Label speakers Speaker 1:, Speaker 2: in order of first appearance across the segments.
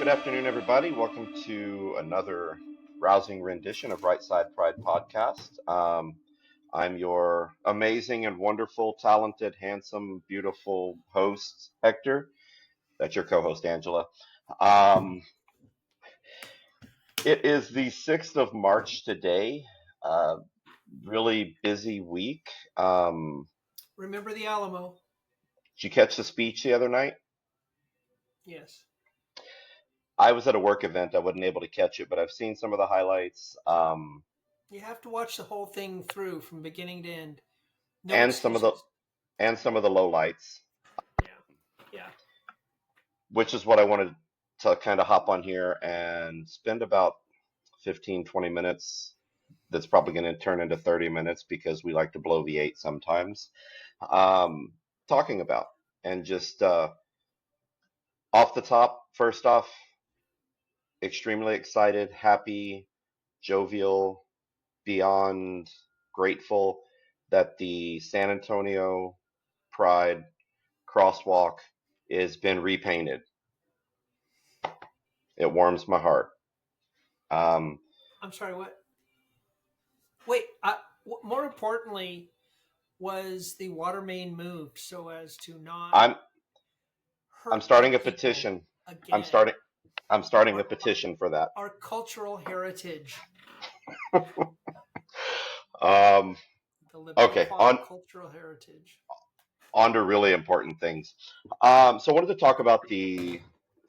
Speaker 1: afternoon, everybody. Welcome to another rousing rendition of Right Side Pride podcast. I'm your amazing and wonderful, talented, handsome, beautiful host, Hector. That's your co-host, Angela. Um, it is the 6th of March today. Uh, really busy week.
Speaker 2: Remember the Alamo?
Speaker 1: Did you catch the speech the other night?
Speaker 2: Yes.
Speaker 1: I was at a work event. I wasn't able to catch it, but I've seen some of the highlights.
Speaker 2: You have to watch the whole thing through from beginning to end. No
Speaker 1: and some of the
Speaker 2: excuses.
Speaker 1: and some of the lowlights,
Speaker 2: Yeah. Yeah.
Speaker 1: which is what I wanted to kind of hop on here and spend about 15, 20 minutes. That's probably going to turn into 30 minutes because we like to blow the eight sometimes. Um, Talking about and just off the top, first off, extremely excited, happy, jovial, beyond grateful that the San Antonio Pride crosswalk has been repainted. It warms my heart. Um,
Speaker 2: I'm sorry, what? Wait, more importantly, was the water main moved so as to not
Speaker 1: I'm I'm
Speaker 2: hurt our
Speaker 1: starting a
Speaker 2: people
Speaker 1: petition. I'm
Speaker 2: again?
Speaker 1: starting I'm starting a
Speaker 2: Our,
Speaker 1: petition for that.
Speaker 2: our cultural heritage,
Speaker 1: Um,
Speaker 2: the
Speaker 1: okay,
Speaker 2: Lebekwa cultural heritage.
Speaker 1: on to really important things. So I wanted to talk about the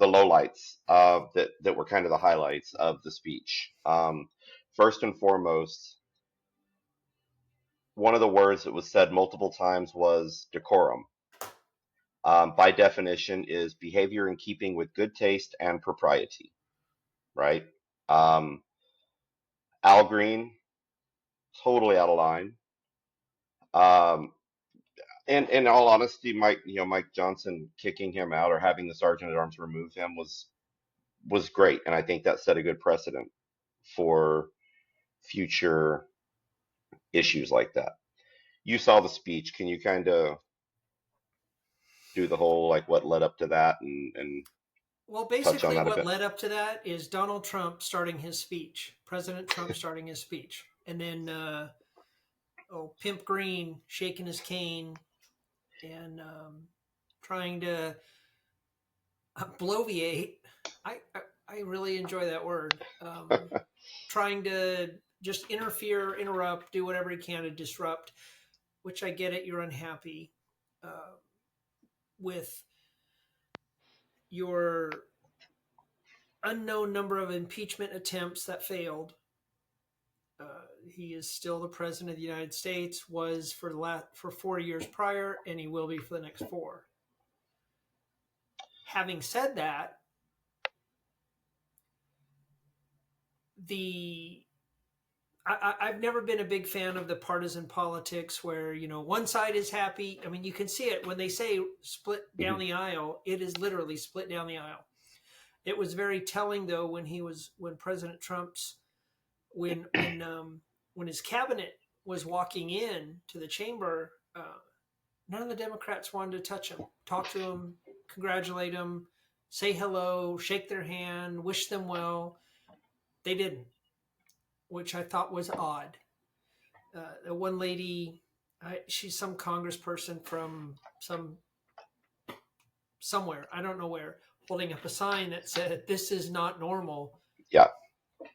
Speaker 1: lowlights that were kind of the highlights of the speech. First and foremost, one of the words that was said multiple times was decorum. By definition, is behavior in keeping with good taste and propriety, right? Um, Al Green, totally out of line. Um, and in all honesty, Mike Johnson kicking him out or having the sergeant at arms remove him was great, and I think that set a good precedent for future issues like that. You saw the speech. Can you kind of do the whole like what led up to that and
Speaker 2: Well,
Speaker 1: touch on
Speaker 2: basically,
Speaker 1: that a
Speaker 2: what
Speaker 1: bit?
Speaker 2: led up to that is Donald Trump starting his speech, President Trump starting his speech, and then Pimp Green shaking his cane and trying to bloviate. I really enjoy that word. Trying to just interfere, interrupt, do whatever he can to disrupt. Which I get it. You're unhappy with your unknown number of impeachment attempts that failed. He is still the president of the United States. Was for 4 years prior, and he will be for the next 4. Having said that, the I've never been a big fan of the partisan politics where one side is happy. I mean, you can see it when they say split down
Speaker 1: Mhm.
Speaker 2: the aisle. It is literally split down the aisle. It was very telling though when President Trump's when his cabinet was walking in to the chamber. None of the Democrats wanted to touch him, talk to him, congratulate him, say hello, shake their hand, wish them well. They didn't, which I thought was odd. The one lady, she's some congressperson from somewhere, I don't know where, holding up a sign that said, "This is not normal."
Speaker 1: Yeah.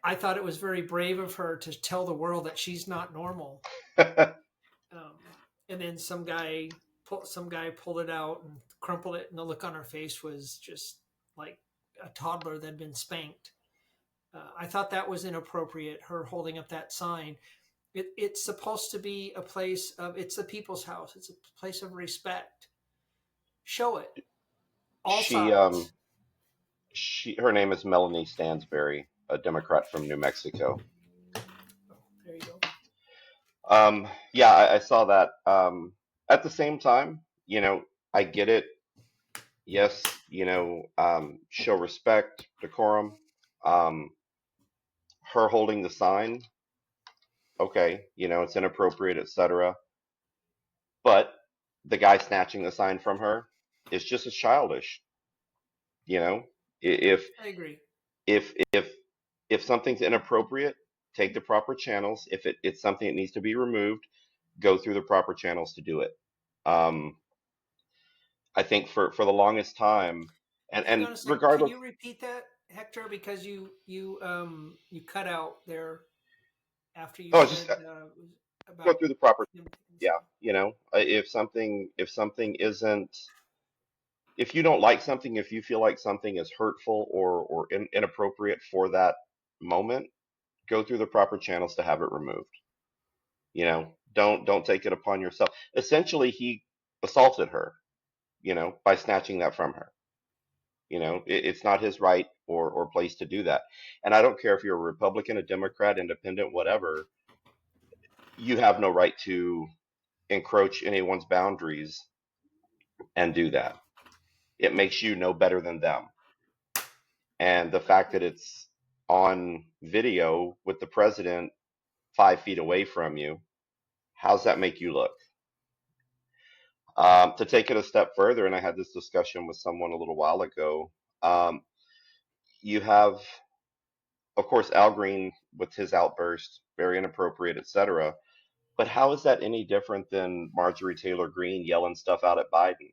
Speaker 2: I thought it was very brave of her to tell the world that she's not normal. Um, and then some guy pulled it out and crumpled it, and the look on her face was just like a toddler that had been spanked. I thought that was inappropriate. Her holding up that sign. It's supposed to be a place of. It's the people's house. It's a place of respect. Show it. All
Speaker 1: she
Speaker 2: sides.
Speaker 1: um her name is Melanie Stansberry, a Democrat from New Mexico.
Speaker 2: Oh, there you go.
Speaker 1: Yeah, I saw that. At the same time, I get it. Yes, show respect, decorum. Um, Her holding the sign, okay, it's inappropriate, etc. But the guy snatching the sign from her is just as childish, you know. If
Speaker 2: I agree.
Speaker 1: if if if something's inappropriate, take the proper channels. If it's something that needs to be removed, go through the proper channels to do it. Um, I think for the longest time,
Speaker 2: Hang
Speaker 1: and
Speaker 2: on a second. Can
Speaker 1: regardless,
Speaker 2: you repeat that, Hector? Because you cut out there after you
Speaker 1: oh, just
Speaker 2: said
Speaker 1: go
Speaker 2: about
Speaker 1: through the proper.
Speaker 2: him taking
Speaker 1: Yeah,
Speaker 2: some.
Speaker 1: if something isn't, if you don't like something, if you feel like something is hurtful or inappropriate for that moment, go through the proper channels to have it removed. Don't take it upon yourself. Essentially, he assaulted her, by snatching that from her. It's not his right or place to do that. And I don't care if you're a Republican, a Democrat, independent, whatever, you have no right to encroach anyone's boundaries and do that. It makes you no better than them. And the fact that it's on video with the president 5 feet away from you, how's that make you look? To take it a step further, and I had this discussion with someone a little while ago, um, you have, of course, Al Green with his outburst, very inappropriate, etc. But how is that any different than Marjorie Taylor Greene yelling stuff out at Biden?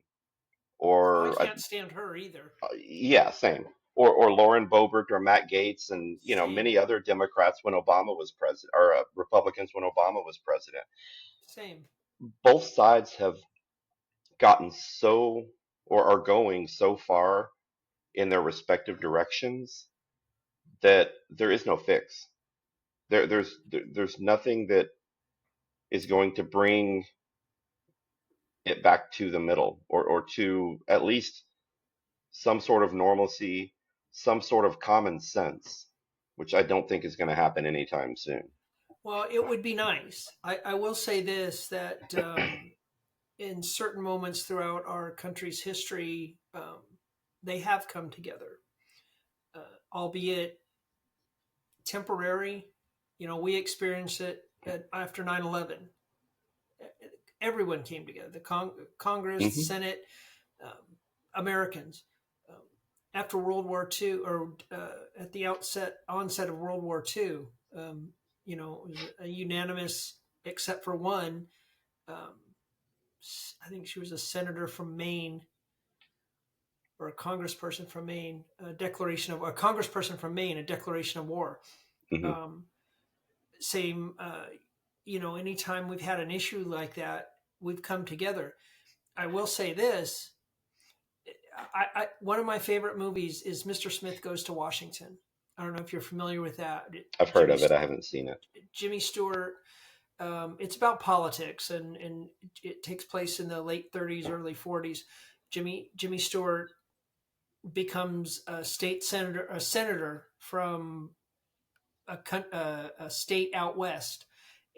Speaker 2: Oh, I
Speaker 1: Or,
Speaker 2: can't stand her either.
Speaker 1: yeah, same. Or Lauren Boebert or Matt Gaetz and,
Speaker 2: Same,
Speaker 1: many other Democrats when Obama was president, or Republicans when Obama was president.
Speaker 2: same.
Speaker 1: Both sides have gotten so, or are going so far in their respective directions that there is no fix. There's nothing that is going to bring it back to the middle, or to at least some sort of normalcy, some sort of common sense, which I don't think is going to happen anytime soon.
Speaker 2: Well, it would be nice. I will say this that in certain moments throughout our country's history, they have come together, albeit temporary. You know, we experienced it after 9/11. Everyone came together, the Congress, the
Speaker 1: Hmm.
Speaker 2: Senate, um, Americans. Um, After World War II, or at the onset of World War II, it was a unanimous, except for one. Um, I think she was a senator from Maine or a congressperson from Maine, a congressperson from Maine, a declaration of war.
Speaker 1: Hmm.
Speaker 2: Um, Same, anytime we've had an issue like that, we've come together. I will say this: one of my favorite movies is Mr. Smith Goes to Washington. I don't know if you're familiar with that.
Speaker 1: I've heard
Speaker 2: Jimmy
Speaker 1: of it. I haven't seen it.
Speaker 2: Jimmy Stewart. It's about politics, and it takes place in the late 30s, early 40s. Jimmy Stewart becomes a senator from a state out west,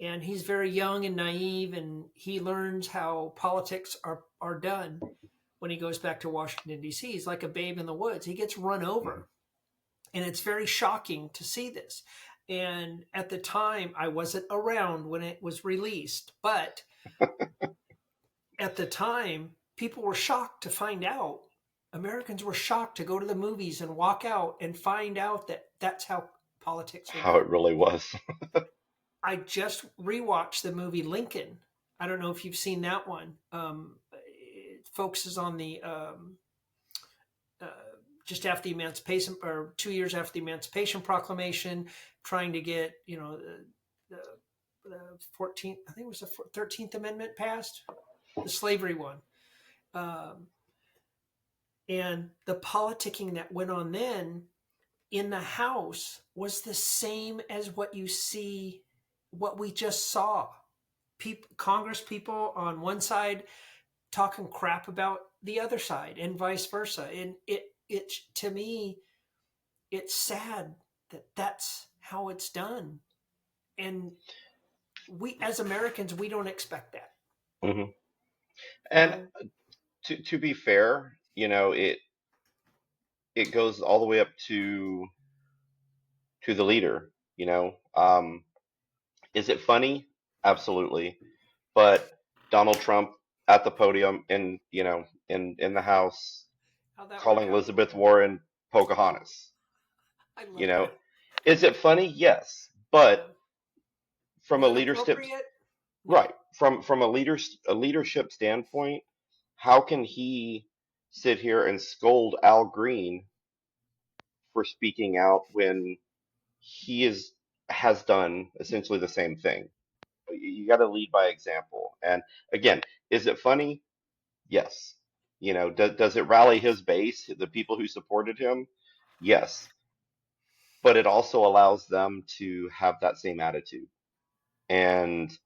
Speaker 2: and he's very young and naive, and he learns how politics are done when he goes back to Washington D.C. He's like a babe in the woods. He gets run
Speaker 1: Hmm.
Speaker 2: over, and it's very shocking to see this. And at the time, I wasn't around when it was released, but at the time, people were shocked to find out. Americans were shocked to go to the movies and walk out and find out that that's how politics are
Speaker 1: How it
Speaker 2: done.
Speaker 1: really was.
Speaker 2: I just rewatched the movie Lincoln. I don't know if you've seen that one. It focuses on the uh, just after the Emancipation, or 2 years after the Emancipation Proclamation, trying to get the, the 14th, I think it was the 13th Amendment passed, the slavery one, um, and the politicking that went on then in the House was the same as what we just saw. Congress people on one side talking crap about the other side, and vice versa. And it to me, it's sad that that's how it's done. And we, as Americans, we don't expect that.
Speaker 1: Hmm.
Speaker 2: You
Speaker 1: And
Speaker 2: know,
Speaker 1: to be fair, it goes all the way up to the leader. Is it funny? Absolutely. But Donald Trump at the podium in the House
Speaker 2: how'd that work
Speaker 1: calling
Speaker 2: out?
Speaker 1: Elizabeth Warren Pocahontas.
Speaker 2: I
Speaker 1: You
Speaker 2: love
Speaker 1: know,
Speaker 2: that.
Speaker 1: is it funny? Yes, but
Speaker 2: Yeah.
Speaker 1: from
Speaker 2: Is
Speaker 1: a
Speaker 2: it
Speaker 1: leadership,
Speaker 2: appropriate? No.
Speaker 1: right? From a leadership standpoint, how can he sit here and scold Al Green for speaking out when he has done essentially the same thing? You got to lead by example. And again, is it funny? Yes. Does it rally his base, the people who supported him? Yes. But it also allows them to have that same attitude. And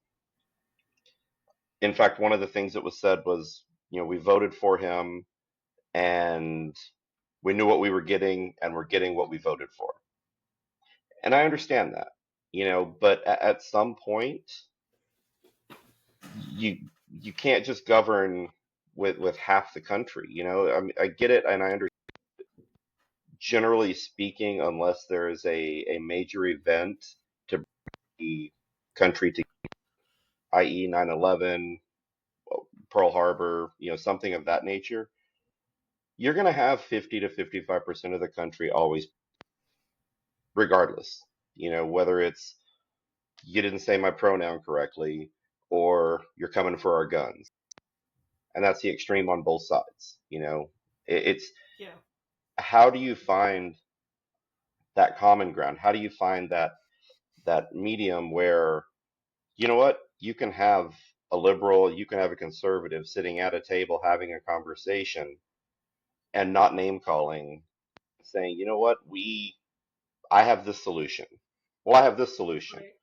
Speaker 1: in fact, one of the things that was said was, we voted for him and we knew what we were getting and we're getting what we voted for. And I understand that, but at some point, you you can't just govern with half the country. I get it, and I understand. Generally speaking, unless there is a major event to bring the country to, i.e., 9/11, Pearl Harbor, something of that nature, you're going to have 50 to 55% of the country always, regardless. Whether it's you didn't say my pronoun correctly or you're coming for our guns. And that's the extreme on both sides. It's
Speaker 2: Yeah.
Speaker 1: how do you find that common ground? How do you find that medium where, what, you can have a liberal, you can have a conservative sitting at a table having a conversation and not name calling, saying, what, I have this solution. Well, I have this solution.
Speaker 2: Right.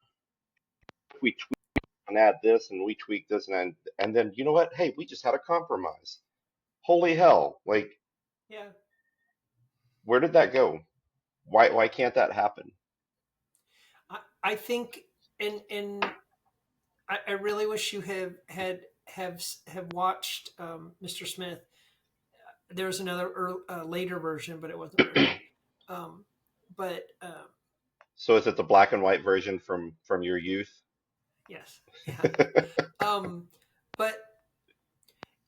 Speaker 1: We tweak and add this, and we tweak this, and then what? Hey, we just had a compromise. Holy hell! Like,
Speaker 2: Yeah.
Speaker 1: where did that go? Why can't that happen?
Speaker 2: I think, and I really wish you have watched Mr. Smith. There was another later version, but it wasn't very good. Um, but
Speaker 1: So is it the black and white version from your youth?
Speaker 2: yes, yeah. Um, but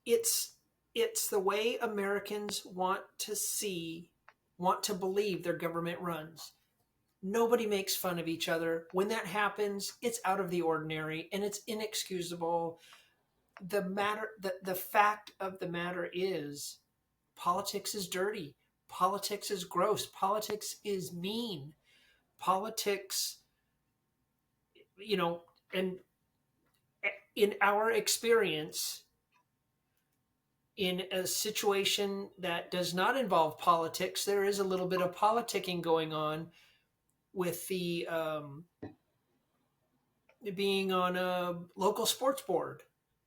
Speaker 2: it's it's the way Americans want to believe their government runs. Nobody makes fun of each other. When that happens, it's out of the ordinary and it's inexcusable. The fact of the matter is politics is dirty. Politics is gross. Politics is mean. Politics, you know, and in our experience, in a situation that does not involve politics, there is a little bit of politicking going on with the being on a local sports board.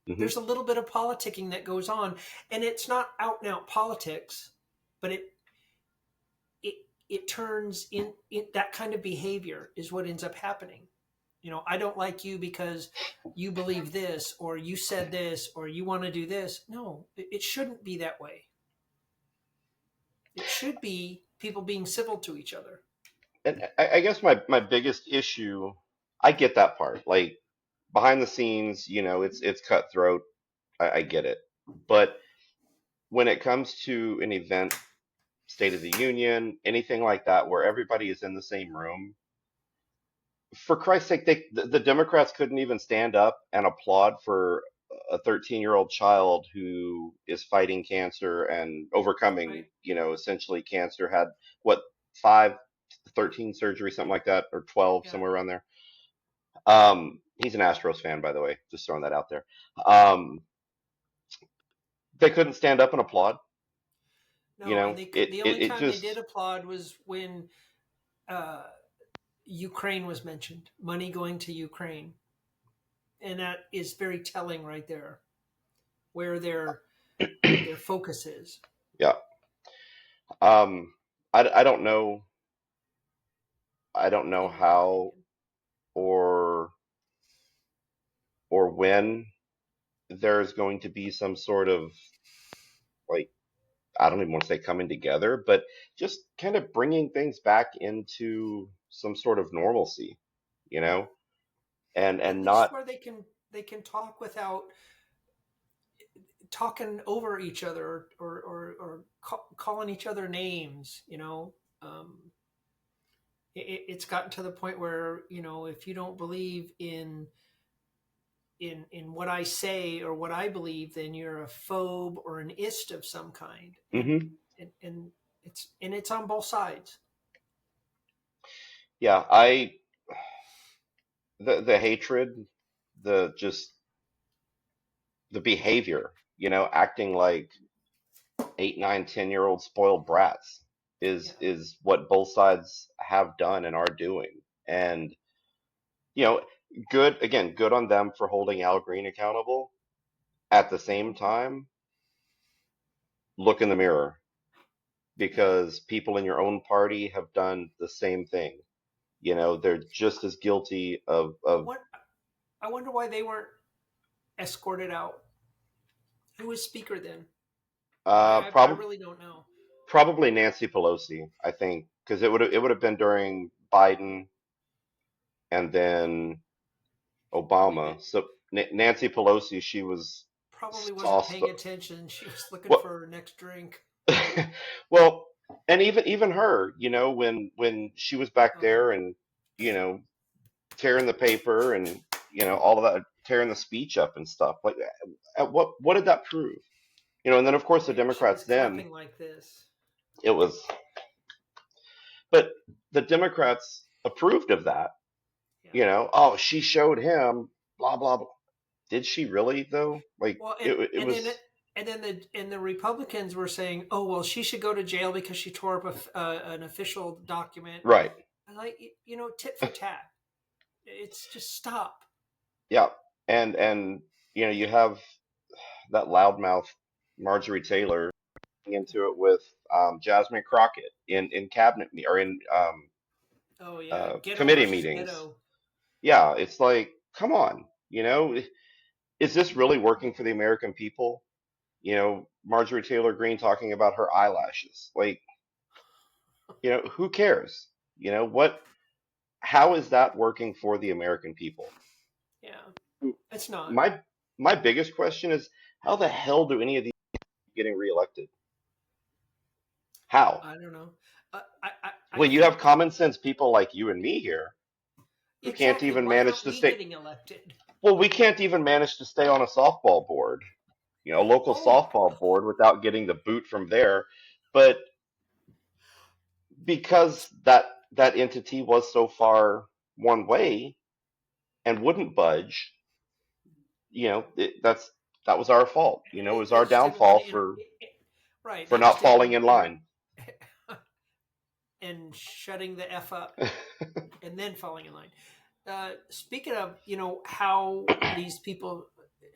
Speaker 1: Hmm.
Speaker 2: There's a little bit of politicking that goes on, and it's not out and out politics, but it it turns in that kind of behavior is what ends up happening. I don't like you because you believe this, or you said this, or you want to do this. No, it shouldn't be that way. It should be people being civil to each other.
Speaker 1: And I guess my biggest issue, I get that part. Like behind the scenes, it's cutthroat. I get it. But when it comes to an event, State of the Union, anything like that, where everybody is in the same room, for Christ's sake, the Democrats couldn't even stand up and applaud for a 13-year-old child who is fighting cancer and overcoming,
Speaker 2: Right.
Speaker 1: essentially cancer, had what, 5, 13 surgery, something like that, or 12,
Speaker 2: Yeah.
Speaker 1: somewhere around there. He's an Astros fan, by the way, just throwing that out there. Um, they couldn't stand up and applaud.
Speaker 2: No, and they could.
Speaker 1: It,
Speaker 2: The
Speaker 1: it,
Speaker 2: only
Speaker 1: it
Speaker 2: time they did
Speaker 1: just,
Speaker 2: applaud was when uh, Ukraine was mentioned, money going to Ukraine, and that is very telling right there, where their focus is.
Speaker 1: yeah. Um, I don't know. I don't know
Speaker 2: In my
Speaker 1: how
Speaker 2: opinion.
Speaker 1: or when there's going to be some sort of, like, I don't even want to say coming together, but just kind of bringing things back into some sort of normalcy, you know, and
Speaker 2: At least
Speaker 1: not,
Speaker 2: where they can talk without talking over each other or calling each other names. It's gotten to the point where, if you don't believe in what I say or what I believe, then you're a phobe or an ist of some kind, and
Speaker 1: Hmm.
Speaker 2: and it's on both sides.
Speaker 1: Yeah, the hatred, the just the behavior, acting like 8, 9, 10-year-old spoiled brats
Speaker 2: Yeah,
Speaker 1: is what both sides have done and are doing. And you know, good on them for holding Al Green accountable. At the same time, look in the mirror
Speaker 2: yeah.
Speaker 1: because people in your own party have done the same thing. They're just as guilty of
Speaker 2: What I wonder why they weren't escorted out. Who was speaker then? I
Speaker 1: probably
Speaker 2: really don't know.
Speaker 1: probably Nancy Pelosi, I think, because it would have been during Biden and then
Speaker 2: Maybe
Speaker 1: Obama. So Nancy Pelosi, she was
Speaker 2: probably wasn't
Speaker 1: sauced.
Speaker 2: paying attention. She was looking
Speaker 1: Well,
Speaker 2: for her next drink.
Speaker 1: well, and even her, when she was back
Speaker 2: Oh,
Speaker 1: there and you know tearing the paper and all of that, tearing the speech up and stuff like that. What did that prove? And then of course the
Speaker 2: yeah. She
Speaker 1: Democrats
Speaker 2: was
Speaker 1: then
Speaker 2: clapping like this.
Speaker 1: it was, but the Democrats approved of that.
Speaker 2: Yeah.
Speaker 1: Oh, she showed him blah blah blah. Did she really though? Like
Speaker 2: Well,
Speaker 1: it
Speaker 2: and then
Speaker 1: was
Speaker 2: the Republicans were saying, "Oh, well, she should go to jail because she tore up an official document."
Speaker 1: right.
Speaker 2: And like, tit for tat. It's just stop.
Speaker 1: Yeah, and you have that loudmouth Marjorie Taylor into it with Jasmine Crockett in or in
Speaker 2: Oh yeah, ghetto
Speaker 1: committee
Speaker 2: versus
Speaker 1: meetings.
Speaker 2: ghetto.
Speaker 1: Yeah, it's like, come on, is this really working for the American people? Marjorie Taylor Greene talking about her eyelashes. Like, who cares? What? How is that working for the American people?
Speaker 2: Yeah, it's not.
Speaker 1: My my biggest question is, how the hell do any of these getting reelected? How?
Speaker 2: I don't know. I
Speaker 1: Well, you have
Speaker 2: think
Speaker 1: common sense people like you and me here who can't
Speaker 2: exactly.
Speaker 1: even
Speaker 2: Why
Speaker 1: manage
Speaker 2: aren't
Speaker 1: to
Speaker 2: we
Speaker 1: stay.
Speaker 2: getting elected?
Speaker 1: Well, we can't even manage to stay on a softball board, a local
Speaker 2: Oh,
Speaker 1: softball board without getting the boot from there. But because that entity was so far one way and wouldn't budge, that was our fault. It was
Speaker 2: they
Speaker 1: our
Speaker 2: just didn't want
Speaker 1: downfall
Speaker 2: to.
Speaker 1: for
Speaker 2: Right. They just
Speaker 1: not
Speaker 2: didn't
Speaker 1: falling
Speaker 2: want
Speaker 1: in
Speaker 2: to
Speaker 1: line.
Speaker 2: and shutting the f up and then falling in line. Speaking of, how these people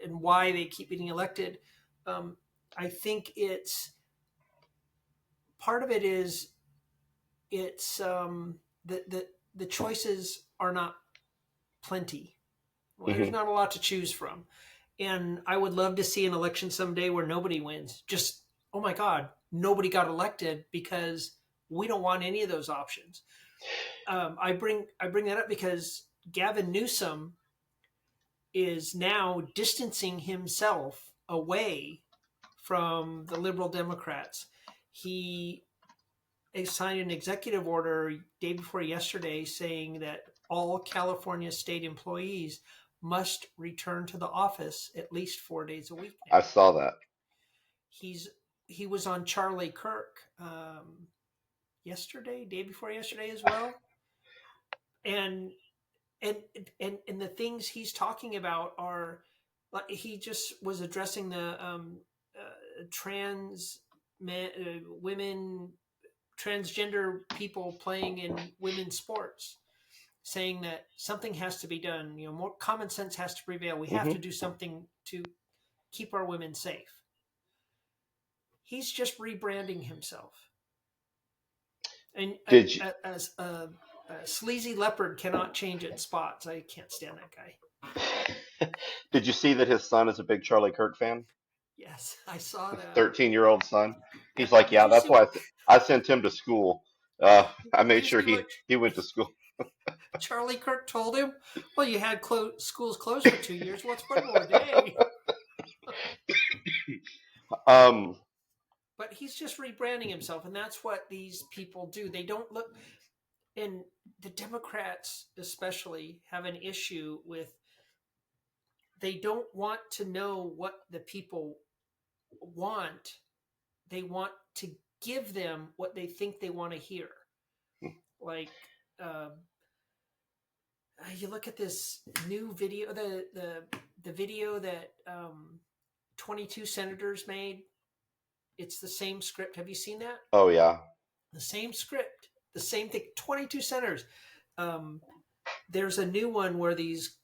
Speaker 2: and why they keep getting elected, um, I think it's part of it is it's the choices are not plenty. Well, there's
Speaker 1: Hmm.
Speaker 2: not a lot to choose from, and I would love to see an election someday where nobody wins. Just, oh my God, nobody got elected because we don't want any of those options. I bring that up because Gavin Newsom is now distancing himself away from the liberal Democrats. He signed an executive order day before yesterday saying that all California state employees must return to the office at least 4 days a week
Speaker 1: I
Speaker 2: now.
Speaker 1: saw that.
Speaker 2: He's he was on Charlie Kirk yesterday, day before yesterday as well, and and and the things he's talking about are like he just was addressing the trans men, women, transgender people playing in women's sports, saying that something has to be done. More common sense has to prevail. We have to
Speaker 1: Hmm.
Speaker 2: do something to keep our women safe. He's just rebranding himself, and
Speaker 1: Did you
Speaker 2: a sleazy leopard cannot change its spots. I can't stand that guy.
Speaker 1: did you see that his son is a big Charlie Kirk fan?
Speaker 2: Yes, I saw
Speaker 1: His
Speaker 2: that.
Speaker 1: 13-year-old son.
Speaker 2: Yeah.
Speaker 1: He's like,
Speaker 2: Did
Speaker 1: yeah,
Speaker 2: you see
Speaker 1: that's why
Speaker 2: what?
Speaker 1: I sent him to school. I
Speaker 2: Did
Speaker 1: made
Speaker 2: you
Speaker 1: sure
Speaker 2: see
Speaker 1: he
Speaker 2: what
Speaker 1: he went to school.
Speaker 2: Charlie Kirk told him? Well, you had schools closed for 2 years. What's one more day?
Speaker 1: Um,
Speaker 2: But he's just rebranding himself, and that's what these people do. They don't look, and the Democrats especially have an issue with, they don't want to know what the people want. They want to give them what they think they want to hear. Like, uh, you look at this new video, the video that 22 senators made. It's the same script. Have you seen that?
Speaker 1: oh yeah.
Speaker 2: The same script, the same thing. 22 senators. Um, there's a new one where these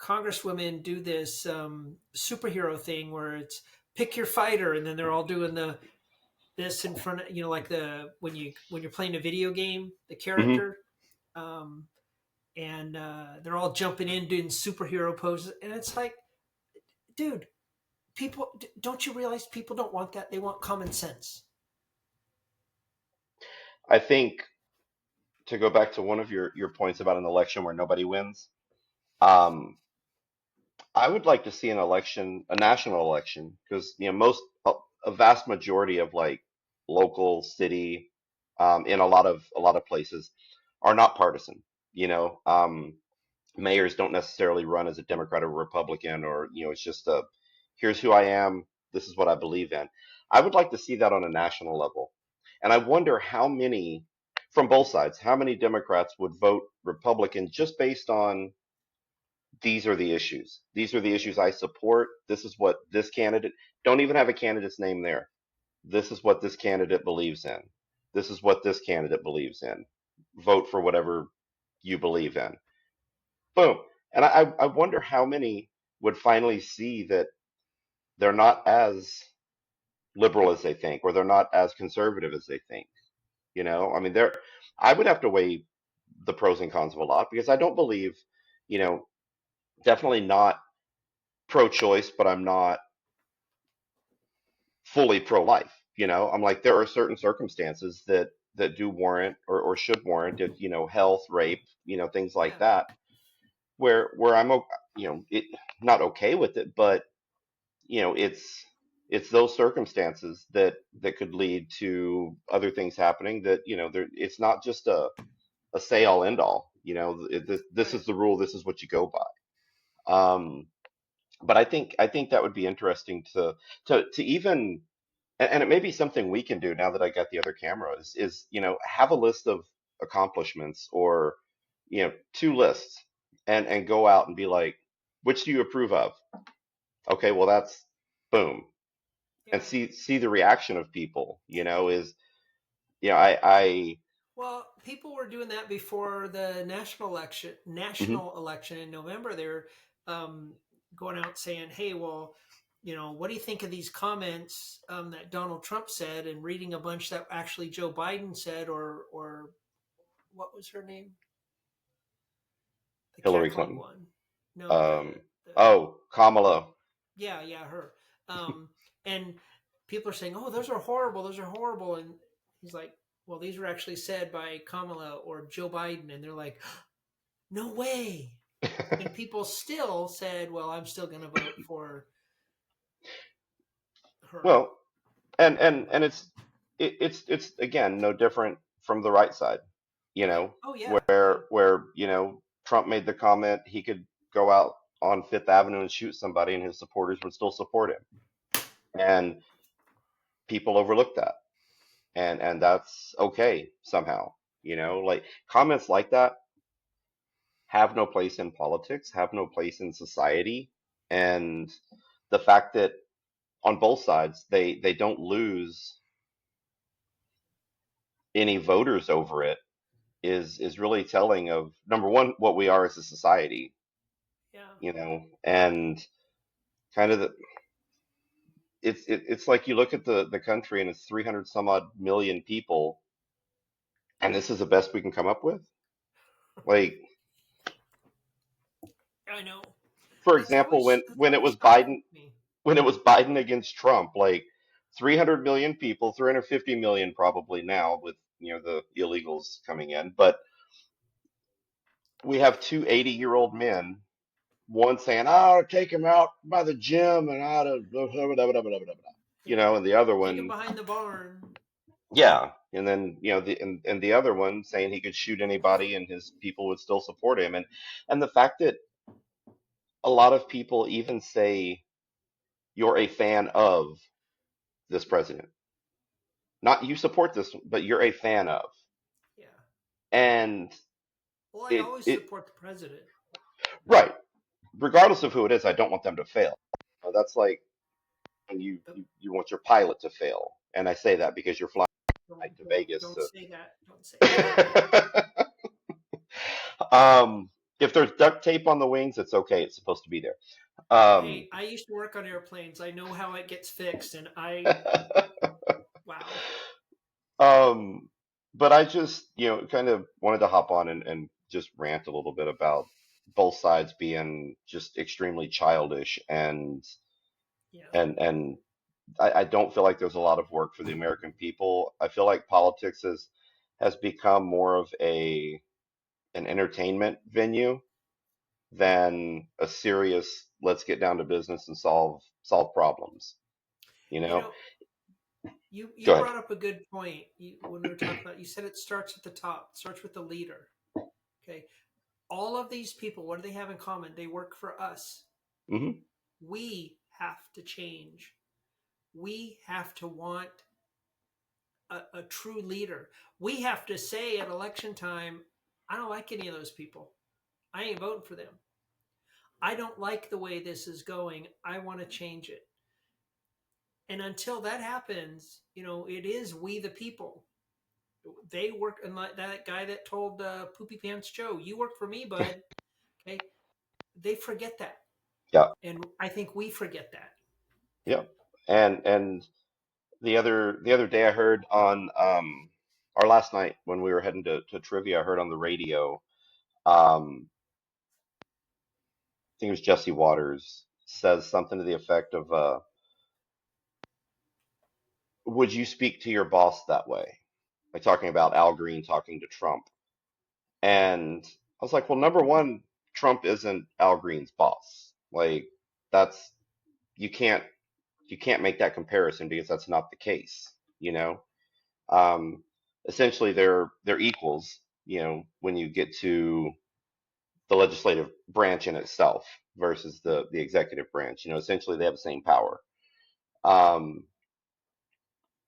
Speaker 2: congresswomen do this superhero thing where it's pick your fighter, and then they're all doing this in front of, like the when you're playing a video game, the
Speaker 1: Hmm.
Speaker 2: character, um, and they're all jumping in doing superhero poses, and it's like, dude, people, don't you realize people don't want that? They want common sense.
Speaker 1: I think to go back to one of your points about an election where nobody wins, um, I would like to see an election, a national election, because a vast majority of like local city, in a lot of places are not partisan. You know, mayors don't necessarily run as a Democrat or Republican, or it's just a here's who I am, this is what I believe in. I would like to see that on a national level, and I wonder how many from both sides, how many Democrats would vote Republican just based on these are the issues. These are the issues I support. This is what this candidate, don't even have a candidate's name there. This is what this candidate believes in. This is what this candidate believes in. Vote for whatever you believe in. Boom. And I wonder how many would finally see that they're not as liberal as they think, or they're not as conservative as they think. I mean, I would have to weigh the pros and cons of a lot because I don't believe, you know, definitely not pro-choice, but I'm not fully pro-life. I'm like there are certain circumstances that do warrant or should warrant it. Health, rape, things like
Speaker 2: Yeah,
Speaker 1: that, where it not okay with it, but it's those circumstances that could lead to other things happening that it's not just a say all end all. This
Speaker 2: right.
Speaker 1: is the rule. This is what you go by. But I think that would be interesting to even and it may be something we can do now that I got the other cameras is have a list of accomplishments or two lists and go out and be like, which do you approve of? Okay, well that's boom, and
Speaker 2: Yeah.
Speaker 1: see the reaction of people. Is I
Speaker 2: Well, people were doing that before the national election.
Speaker 1: mhm.
Speaker 2: National election in November, they were um, going out saying, "Hey, well, what do you think of these comments that Donald Trump said?" And reading a bunch that actually Joe Biden said, or what was her name? The
Speaker 1: Hillary
Speaker 2: cackling
Speaker 1: Clinton.
Speaker 2: one. No,
Speaker 1: Um,
Speaker 2: the
Speaker 1: oh, Kamala.
Speaker 2: yeah, her. And people are saying, "Oh, those are horrible. Those are horrible." And he's like, "Well, these were actually said by Kamala or Joe Biden," and they're like, "No way." And people still said, "Well, I'm still going to vote for her."
Speaker 1: Well, and it's again no different from the right side,
Speaker 2: Right? Oh yeah, yeah,
Speaker 1: where Trump made the comment he could go out on Fifth Avenue and shoot somebody and his supporters would still support him, and people overlook that, and that's okay somehow. Like comments like that have no place in politics, have no place in society, and the fact that on both sides they don't lose any voters over it is really telling of number one what we are as a society,
Speaker 2: yeah.
Speaker 1: and kind of it's like you look at the country and it's 300 some odd million people, and this is the best we can come up with. Like
Speaker 2: I know.
Speaker 1: for
Speaker 2: That's
Speaker 1: example,
Speaker 2: always
Speaker 1: when it was
Speaker 2: baffled
Speaker 1: Biden
Speaker 2: me.
Speaker 1: when it was Biden against Trump, like 300 million people, 350 million probably now with the illegals coming in, but we have two 80-year-old men, one saying, "Oh, take him out by the gym and out of blah, blah, blah, blah, blah, blah, blah." and the other
Speaker 2: Take him
Speaker 1: one,
Speaker 2: behind the barn.
Speaker 1: yeah, and then and the other one saying he could shoot anybody and his people would still support him, and the fact that a lot of people even say you're a fan of this president, not you support this, but you're a fan of,
Speaker 2: Yeah.
Speaker 1: and
Speaker 2: Well, I always
Speaker 1: it
Speaker 2: support the president.
Speaker 1: right, regardless of who it is, I don't want them to fail. That's like when
Speaker 2: But
Speaker 1: you want your pilot to fail, and I say that because you're flying to Vegas.
Speaker 2: don't say that. Don't say that.
Speaker 1: um, if there's duct tape on the wings, it's okay. It's supposed to be there. Um,
Speaker 2: Hey, I used to work on airplanes. I know how it gets fixed, and I wow.
Speaker 1: um, but I just, kind of wanted to hop on and just rant a little bit about both sides being just extremely childish
Speaker 2: Yeah.
Speaker 1: and I don't feel like there's a lot of work for the American people. I feel like politics has become more of an entertainment venue than a serious let's get down to business and solve problems. You
Speaker 2: You
Speaker 1: know?
Speaker 2: know, you
Speaker 1: Go ahead.
Speaker 2: brought up a good point. When we were talking about, you said it starts at the top. It starts with the leader. Okay. All of these people, what do they have in common? They work for us.
Speaker 1: Hmm.
Speaker 2: We have to change. We have to want a true leader. We have to say at election time, I don't like any of those people. I ain't voting for them. I don't like the way this is going. I want to change it. And until that happens, it is we the people. They work, and like that guy that told Poopy Pants Joe, "You work for me, bud." Okay, they forget that,
Speaker 1: Yeah.
Speaker 2: and I think we forget that.
Speaker 1: Yeah. And the other day I heard on or last night when we were heading to trivia, I heard on the radio, I think it was Jesse Waters says something to the effect of would you speak to your boss that way? Like talking about Al Green talking to Trump. And I was like, well, number one, Trump isn't Al Green's boss. Like that's you can't you can't make that comparison because that's not the case, you know. Um, Essentially, they're equals, when you get to the legislative branch in itself versus the executive branch. Essentially they have the same power. Um,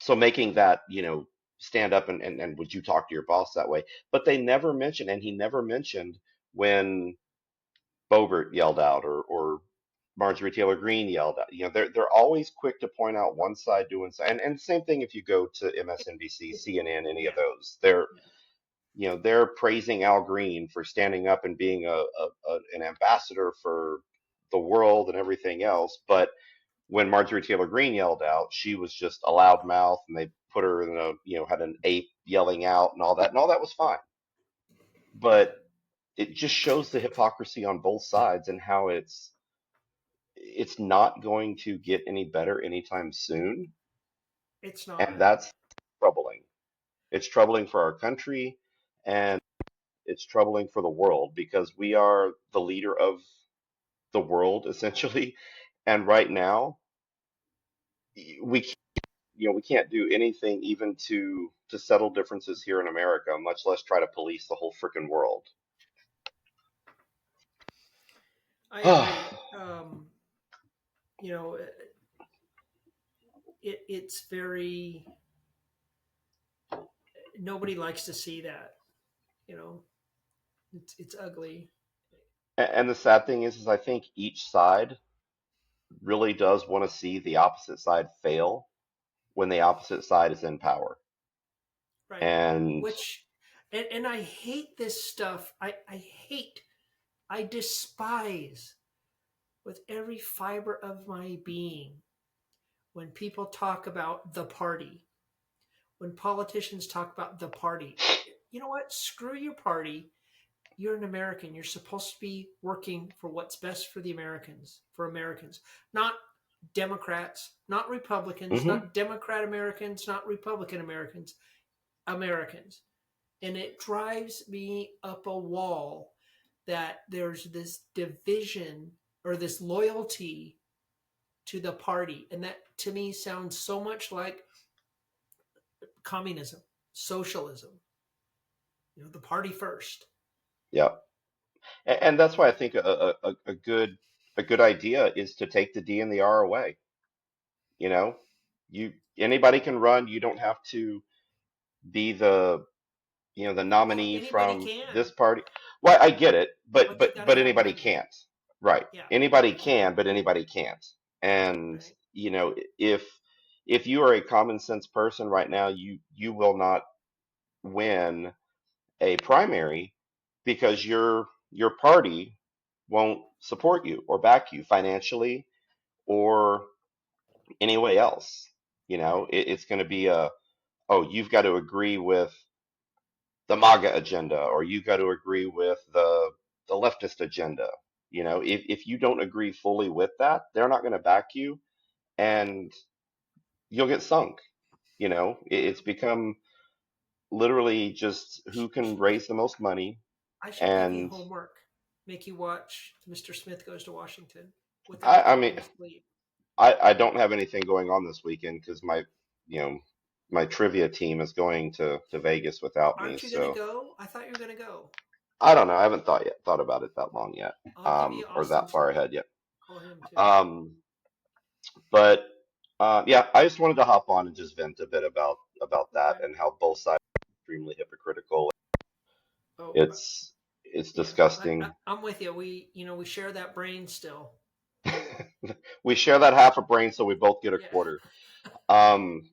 Speaker 1: so making that, stand up and would you talk to your boss that way? But they never mentioned, and he never mentioned when Boebert yelled out or Marjorie Taylor Greene yelled out. They're always quick to point out one side doing so, and same thing if you go to MSNBC, CNN, any of
Speaker 2: Yeah,
Speaker 1: those. They're
Speaker 2: yeah.
Speaker 1: they're praising Al Green for standing up and being an ambassador for the world and everything else. But when Marjorie Taylor Greene yelled out, she was just a loudmouth, and they put her in had an ape yelling out and all that was fine. But it just shows the hypocrisy on both sides and how it's not going to get any better anytime soon,
Speaker 2: It's
Speaker 1: and
Speaker 2: not.
Speaker 1: that's troubling. It's troubling for our country, and it's troubling for the world because we are the leader of the world essentially. And right now, we we can't do anything even to settle differences here in America, much less try to police the whole freaking world.
Speaker 2: I agree. You know, it's very, nobody likes to see that. You know, it's ugly.
Speaker 1: And the sad thing is I think each side really does want to see the opposite side fail when the opposite side is in power.
Speaker 2: Right.
Speaker 1: And
Speaker 2: Which, and I hate this stuff. I despise with every fiber of my being when people talk about the party, when politicians talk about the party. You know what? Screw your party. You're an American. You're supposed to be working for what's best for the Americans, for Americans, not Democrats, not Republicans,
Speaker 1: mhm.
Speaker 2: not Democrat Americans, not Republican Americans, Americans. And it drives me up a wall that there's this division or this loyalty to the party. And that to me sounds so much like communism, socialism, the party first.
Speaker 1: Yeah. And that's why I think a good idea is to take the D and the R away. You know, you anybody can run. You don't have to be the
Speaker 2: Well,
Speaker 1: nominee
Speaker 2: anybody
Speaker 1: from
Speaker 2: can,
Speaker 1: this party. Well, I get it, but
Speaker 2: but you
Speaker 1: but
Speaker 2: got to
Speaker 1: but
Speaker 2: have
Speaker 1: anybody
Speaker 2: money.
Speaker 1: can't. Right.
Speaker 2: Yeah,
Speaker 1: Anybody
Speaker 2: exactly.
Speaker 1: can, but anybody can't. And
Speaker 2: Right.
Speaker 1: if you are a common sense person right now, you will not win a primary because your party won't support you or back you financially or any way else.
Speaker 2: Right.
Speaker 1: It's going to be oh, you've got to agree with the MAGA agenda, or you got to agree with the leftist agenda. If you don't agree fully with that, they're not going to back you,
Speaker 2: Right.
Speaker 1: and you'll get sunk. It's
Speaker 2: Yeah.
Speaker 1: become literally just who can raise the most money,
Speaker 2: I should give you
Speaker 1: and
Speaker 2: homework. Make you watch Mr. Smith Goes to Washington without
Speaker 1: I mean,
Speaker 2: falling asleep.
Speaker 1: I don't have anything going on this weekend because you know, my trivia team is going to Vegas without me,
Speaker 2: Aren't you going to
Speaker 1: so
Speaker 2: go? I thought you were going to go.
Speaker 1: I don't know. I haven't thought about it that long yet,
Speaker 2: I'll give you
Speaker 1: or that
Speaker 2: Austin's
Speaker 1: far
Speaker 2: number.
Speaker 1: ahead yet.
Speaker 2: Call him too.
Speaker 1: Um, but yeah, I just wanted to hop on and just vent a bit about that
Speaker 2: Okay.
Speaker 1: and how both sides are extremely hypocritical.
Speaker 2: Oh,
Speaker 1: It's
Speaker 2: yeah.
Speaker 1: disgusting.
Speaker 2: I'm with you. We share that brain still.
Speaker 1: We share that half a brain, so we both get a
Speaker 2: Yeah.
Speaker 1: quarter. Um,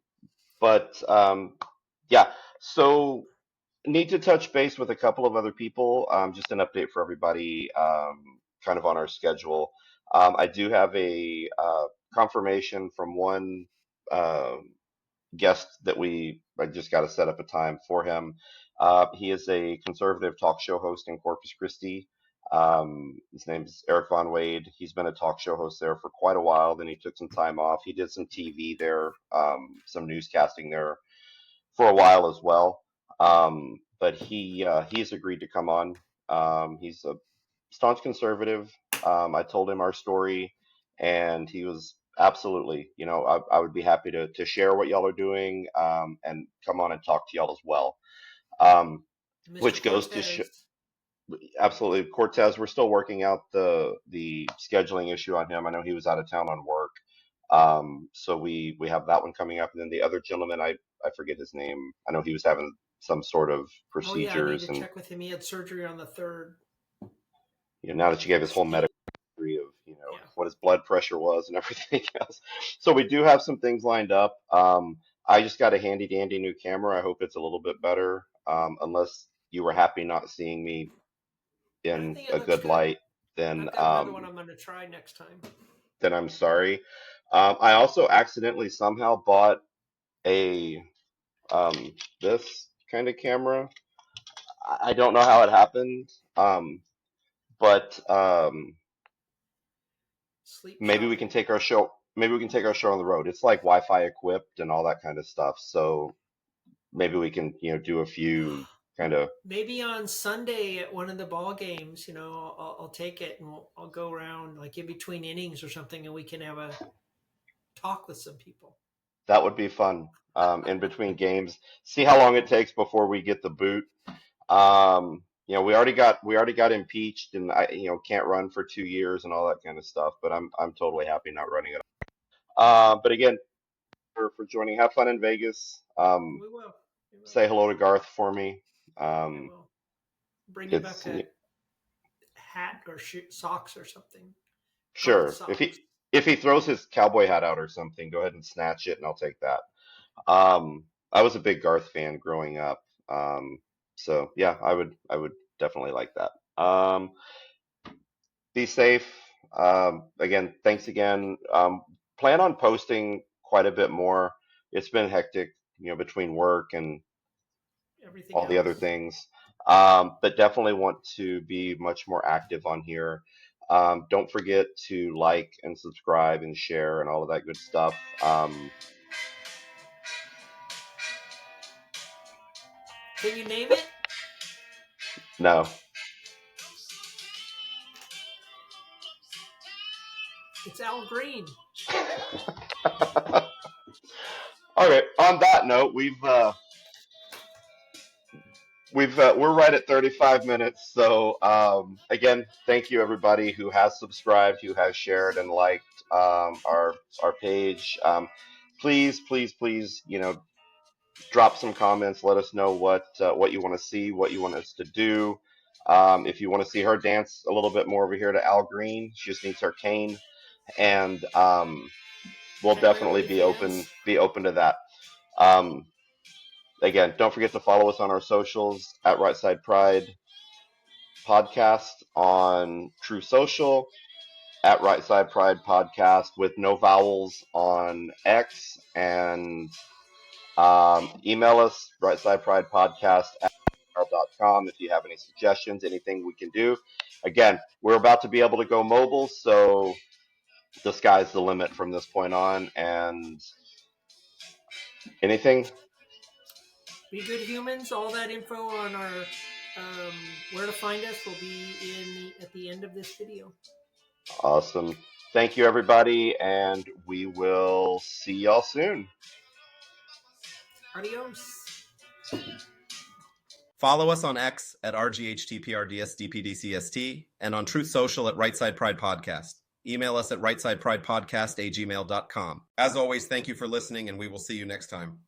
Speaker 1: but yeah, so need to touch base with a couple of other people. Just an update for everybody, kind of on our schedule. I do have a confirmation from one guest that I just got to set up a time for him. He is a conservative talk show host in Corpus Christi. His name is Eric Von Wade. He's been a talk show host there for quite a while. Then he took some time off. He did some TV there, some newscasting there for a while as well. But he's agreed to come on. He's a staunch conservative. I told him our story, and he was absolutely, I would be happy to share what y'all are doing, and come on and talk to y'all as well. Um,
Speaker 2: Mr.
Speaker 1: which goes to show,
Speaker 2: Cortez.
Speaker 1: absolutely, Cortez. We're still working out the scheduling issue on him. I know he was out of town on work, so we have that one coming up, and then the other gentleman, I forget his name. I know he was having some sort of
Speaker 2: Oh yeah, I need
Speaker 1: procedures,
Speaker 2: to
Speaker 1: and
Speaker 2: check with him. He had surgery on the 3rd.
Speaker 1: now that you gave his whole
Speaker 2: State.
Speaker 1: medical history of
Speaker 2: Yeah.
Speaker 1: what his blood pressure was and everything else, so we do have some things lined up. I just got a handy dandy new camera. I hope it's a little bit better. Unless you were happy not seeing me
Speaker 2: I
Speaker 1: in
Speaker 2: think it
Speaker 1: a
Speaker 2: looks
Speaker 1: good
Speaker 2: good.
Speaker 1: light, then
Speaker 2: I've got another one I'm going to try next time.
Speaker 1: I'm sorry. I also accidentally somehow bought a this kind of camera. I don't know how it happened, but
Speaker 2: Sleep
Speaker 1: maybe we
Speaker 2: shot.
Speaker 1: can take our show. Maybe we can take our show on the road. It's like Wi-Fi equipped and all that kind of stuff. So maybe we can, do a few kind of.
Speaker 2: Maybe on Sunday at one of the ball games, I'll take it and I'll go around like in between innings or something, and we can have a talk with some people.
Speaker 1: That would be fun. In between games, see how long it takes before we get the boot. We already got impeached, and I can't run for 2 years and all that kind of stuff. But I'm totally happy not running it. But again, for joining, have fun in Vegas.
Speaker 2: We will. We will.
Speaker 1: Say hello to Garth for me.
Speaker 2: I
Speaker 1: Um,
Speaker 2: will. Bring you back
Speaker 1: it's
Speaker 2: a hat or socks or something. Garth
Speaker 1: sure
Speaker 2: socks.
Speaker 1: if he throws his cowboy hat out or something, go ahead and snatch it, and I'll take that. I was a big Garth fan growing up. So yeah, I would definitely like that. Be safe. Again, thanks again. Plan on posting quite a bit more. It's been hectic, between work and
Speaker 2: Everything
Speaker 1: all the other
Speaker 2: else.
Speaker 1: things. But definitely want to be much more active on here. Don't forget to like and subscribe and share and all of that good stuff.
Speaker 2: Can you name it?
Speaker 1: No,
Speaker 2: It's Al Green.
Speaker 1: Okay. On that note, we're right at 35 minutes. So again, thank you everybody who has subscribed, who has shared and liked our page. Please, please, please, drop some comments. Let us know what you want to see, what you want us to do. If you want to see her dance a little bit more over here to Al Green, she just needs her cane, and we'll
Speaker 2: And
Speaker 1: definitely
Speaker 2: OnlyFans.
Speaker 1: be open to that. Um, Again, don't forget to follow us on our socials at Right Side Pride Podcast on True Social, at Right Side Pride Podcast with no vowels on X, and email us rightsidepridepodcast@gmail.com if you have any suggestions, anything we can do. Again, we're about to be able to go mobile, so the sky's the limit from this point on. And anything?
Speaker 2: Be good humans. All that info on our where to find us will be at the end of this video.
Speaker 1: Awesome. Thank you, everybody, and we will see y'all soon.
Speaker 2: Adios.
Speaker 3: Follow us on X at RGHTPRDSDPDCST and on Truth Social at Right Side Pride Podcast. Email us at rightsidepridepodcast@gmail.com. As always, thank you for listening, and we will see you next time.